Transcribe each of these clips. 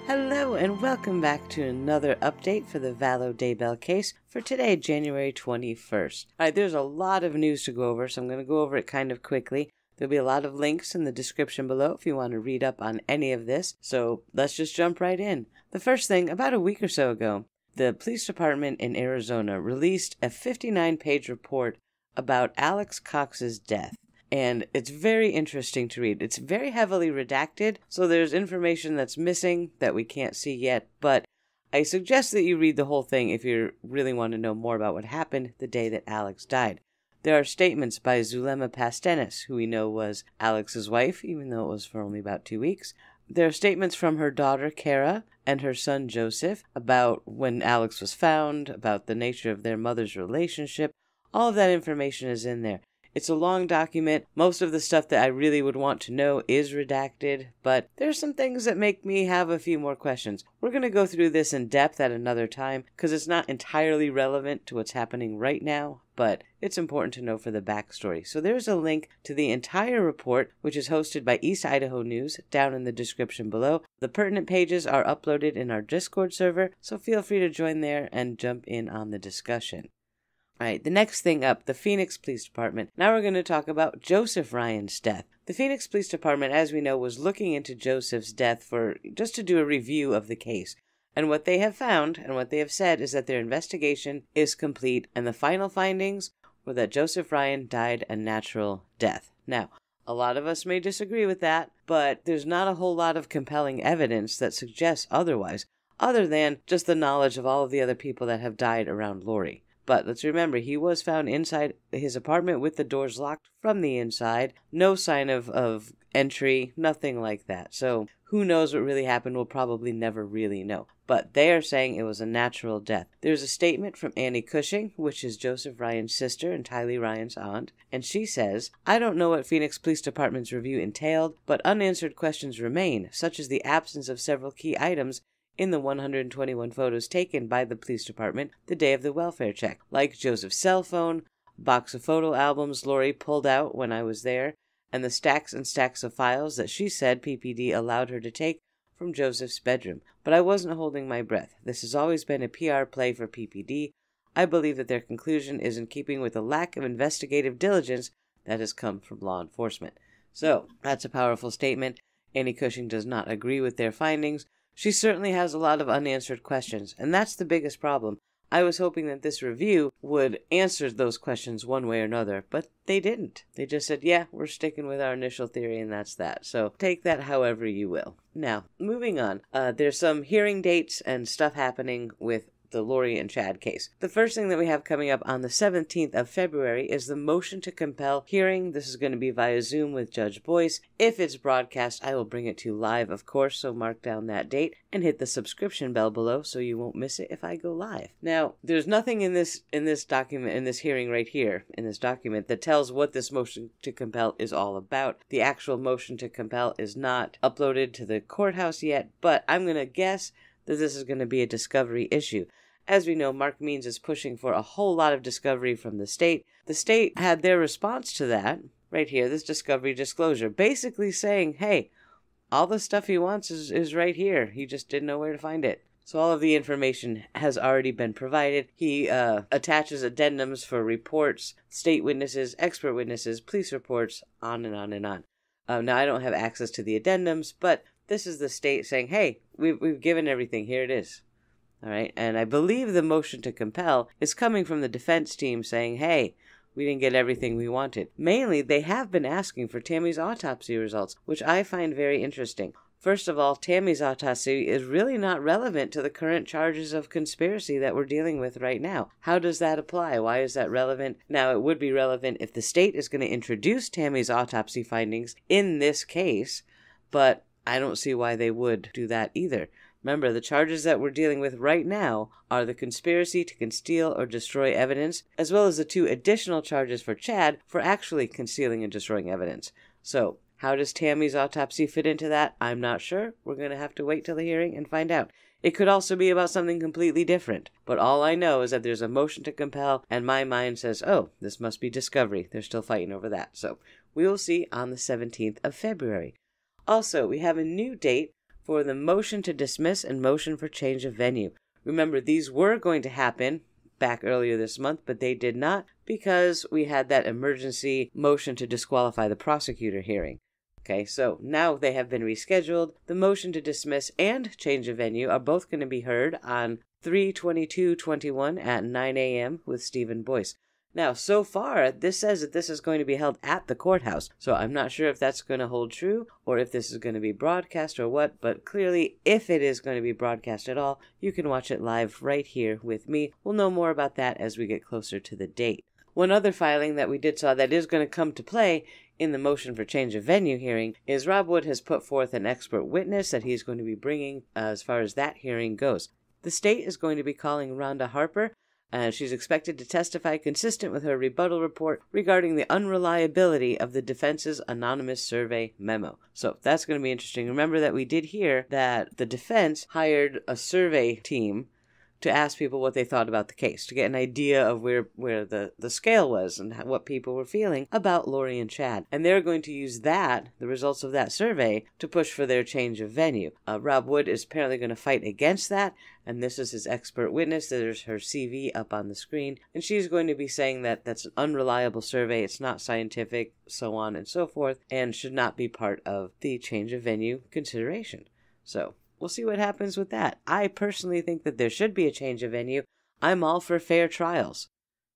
Hello and welcome back to another update for the Vallow Daybell case for today, January 21st. Alright, there's a lot of news to go over, so I'm going to go over it kind of quickly. There'll be a lot of links in the description below if you want to read up on any of this, so let's just jump right in. The first thing, about a week or so ago, the police department in Arizona released a 59-page report about Alex Cox's death. And it's very interesting to read. It's very heavily redacted, so there's information that's missing that we can't see yet, but I suggest that you read the whole thing if you really want to know more about what happened the day that Alex died. There are statements by Zulema Pastenes, who we know was Alex's wife, even though it was for only about 2 weeks. There are statements from her daughter, Kara, and her son, Joseph, about when Alex was found, about the nature of their mother's relationship. All of that information is in there. It's a long document. Most of the stuff that I really would want to know is redacted, but there's some things that make me have a few more questions. We're going to go through this in depth at another time because it's not entirely relevant to what's happening right now, but it's important to know for the backstory. So there's a link to the entire report, which is hosted by East Idaho News, down in the description below. The pertinent pages are uploaded in our Discord server, so feel free to join there and jump in on the discussion. Alright, the next thing up, the Phoenix Police Department. Now we're going to talk about Joseph Ryan's death. The Phoenix Police Department, as we know, was looking into Joseph's death just to do a review of the case. And what they have found, and what they have said, is that their investigation is complete, and the final findings were that Joseph Ryan died a natural death. Now, a lot of us may disagree with that, but there's not a whole lot of compelling evidence that suggests otherwise, other than just the knowledge of all of the other people that have died around Lori. But let's remember, he was found inside his apartment with the doors locked from the inside. No sign of entry, nothing like that. So who knows what really happened? We'll probably never really know. But they are saying it was a natural death. There's a statement from Annie Cushing, which is Joseph Ryan's sister and Tylee Ryan's aunt. And she says, "I don't know what Phoenix Police Department's review entailed, but unanswered questions remain, such as the absence of several key items in the 121 photos taken by the police department the day of the welfare check, like Joseph's cell phone, box of photo albums Lori pulled out when I was there, and the stacks and stacks of files that she said PPD allowed her to take from Joseph's bedroom. But I wasn't holding my breath. This has always been a PR play for PPD. I believe that their conclusion is in keeping with the lack of investigative diligence that has come from law enforcement." So, that's a powerful statement. Annie Cushing does not agree with their findings. She certainly has a lot of unanswered questions, and that's the biggest problem. I was hoping that this review would answer those questions one way or another, but they didn't. They just said, yeah, we're sticking with our initial theory, and that's that. So take that however you will. Now, moving on, there's some hearing dates and stuff happening with the Lori and Chad case. The first thing that we have coming up on the 17th of February is the motion to compel hearing. This is going to be via Zoom with Judge Boyce. If it's broadcast, I will bring it to you live, of course, so mark down that date and hit the subscription bell below so you won't miss it if I go live. Now, there's nothing in this document, in this hearing right here, in this document, that tells what this motion to compel is all about. The actual motion to compel is not uploaded to the courthouse yet, but I'm going to guess that this is going to be a discovery issue. As we know, Mark Means is pushing for a whole lot of discovery from the state. The state had their response to that, right here, this discovery disclosure, basically saying, hey, all the stuff he wants is right here. He just didn't know where to find it. So all of the information has already been provided. He attaches addendums for reports, state witnesses, expert witnesses, police reports, on and on and on. Now, I don't have access to the addendums, but this is the state saying, hey, we've given everything. Here it is. All right. And I believe the motion to compel is coming from the defense team saying, hey, we didn't get everything we wanted. Mainly, they have been asking for Tammy's autopsy results, which I find very interesting. First of all, Tammy's autopsy is really not relevant to the current charges of conspiracy that we're dealing with right now. How does that apply? Why is that relevant? Now, it would be relevant if the state is going to introduce Tammy's autopsy findings in this case, but I don't see why they would do that either. Remember, the charges that we're dealing with right now are the conspiracy to conceal or destroy evidence, as well as the 2 additional charges for Chad for actually concealing and destroying evidence. So, how does Tammy's autopsy fit into that? I'm not sure. We're going to have to wait till the hearing and find out. It could also be about something completely different. But all I know is that there's a motion to compel, and my mind says, oh, this must be discovery. They're still fighting over that. So, we will see on the 17th of February. Also, we have a new date for the motion to dismiss and motion for change of venue. Remember, these were going to happen back earlier this month, but they did not because we had that emergency motion to disqualify the prosecutor hearing. Okay, so now they have been rescheduled. The motion to dismiss and change of venue are both going to be heard on 3/22/21 at 9 a.m. with Stephen Boyce. Now, so far, this says that this is going to be held at the courthouse, so I'm not sure if that's going to hold true or if this is going to be broadcast or what, but clearly, if it is going to be broadcast at all, you can watch it live right here with me. We'll know more about that as we get closer to the date. One other filing that we did saw that is going to come to play in the motion for change of venue hearing is Rob Wood has put forth an expert witness that he's going to be bringing as far as that hearing goes. The state is going to be calling Rhonda Harper. She's expected to testify consistent with her rebuttal report regarding the unreliability of the defense's anonymous survey memo. So that's going to be interesting. Remember that we did hear that the defense hired a survey team to ask people what they thought about the case, to get an idea of where the scale was and what people were feeling about Lori and Chad. And they're going to use that, the results of that survey, to push for their change of venue. Rob Wood is apparently going to fight against that, and this is his expert witness. There's her CV up on the screen, and she's going to be saying that that's an unreliable survey, it's not scientific, so on and so forth, and should not be part of the change of venue consideration. So we'll see what happens with that. I personally think that there should be a change of venue. I'm all for fair trials.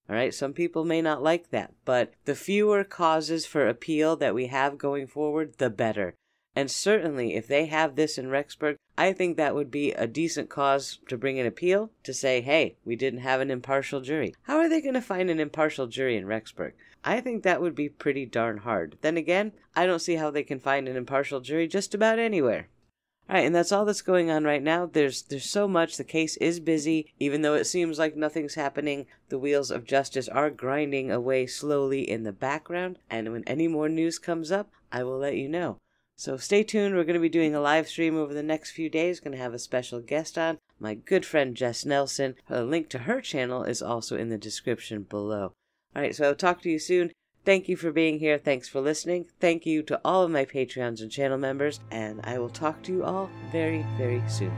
All right, some people may not like that, but the fewer causes for appeal that we have going forward, the better. And certainly, if they have this in Rexburg, I think that would be a decent cause to bring an appeal, to say, hey, we didn't have an impartial jury. How are they going to find an impartial jury in Rexburg? I think that would be pretty darn hard. Then again, I don't see how they can find an impartial jury just about anywhere. All right, and that's all that's going on right now. There's so much. The case is busy. Even though it seems like nothing's happening, the wheels of justice are grinding away slowly in the background. And when any more news comes up, I will let you know. So stay tuned. We're going to be doing a live stream over the next few days. Going to have a special guest on, my good friend Jess Nelson. A link to her channel is also in the description below. All right, so I'll talk to you soon. Thank you for being here. Thanks for listening. Thank you to all of my Patreons and channel members. And I will talk to you all very, very soon.